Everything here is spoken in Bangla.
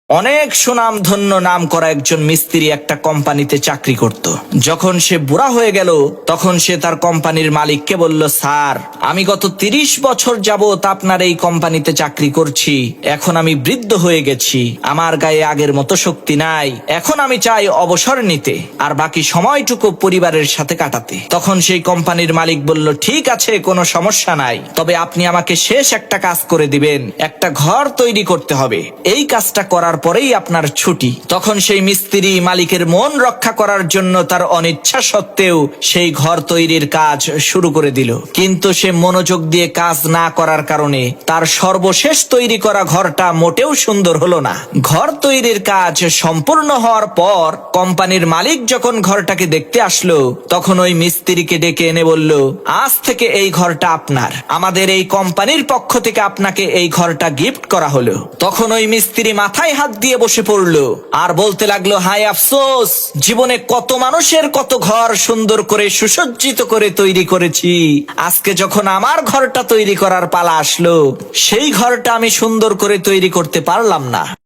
অনেক সুনাম ধন্য নাম করা একজন মিস্ত্রি একটা কোম্পানিতে চাকরি করত। যখন সে বুড়া হয়ে গেল তখন সে তার কোম্পানির মালিককে বলল, স্যার, আমি গত 30 বছর যাবত আপনার এই কোম্পানিতে চাকরি করছি। এখন আমি বৃদ্ধ হয়ে গেছি, আমার গায়ে আগের মতো শক্তি নাই। এখন আমি চাই অবসর নিতে আর বাকি সময়টুকু পরিবারের সাথে কাটাতে। তখন সেই কোম্পানির মালিক বলল, ঠিক আছে, কোনো সমস্যা নাই, তবে আপনি আমাকে শেষ একটা কাজ করে দিবেন, একটা ঘর তৈরি করতে হবে। এই কাজটা করার পরেই আপনার ছুটি। তখন সেই মিস্ত্রি মালিকের মন রক্ষা করার জন্য তার অনিচ্ছা সত্ত্বেও সেই ঘর তৈরির কাজ শুরু করে দিল। কিন্তু সে মনোযোগ দিয়ে কাজ না করার কারণে তার সর্বশেষ তৈরি করা ঘরটা মোটেও সুন্দর হলো না। ঘর তৈরির কাজ সম্পূর্ণ হওয়ার পর কোম্পানির মালিক যখন ঘরটাকে দেখতে আসলো তখন ওই মিস্ত্রিকে ডেকে এনে বলল, আজ থেকে এই ঘরটা আপনার, আমাদের এই কোম্পানির পক্ষ থেকে আপনাকে এই ঘরটা গিফট করা হলো। তখন ওই মিস্ত্রি মাথায় হাত দিয়ে বসে পড়লো আর বলতে লাগলো, হায় আফসোস, জীবনে কত মানুষের কত ঘর সুন্দর করে সুসজ্জিত করে তৈরি করেছি, আজকে যখন আমার ঘরটা তৈরি করার পালা আসলো সেই ঘরটা আমি সুন্দর করে তৈরি করতে পারলাম না।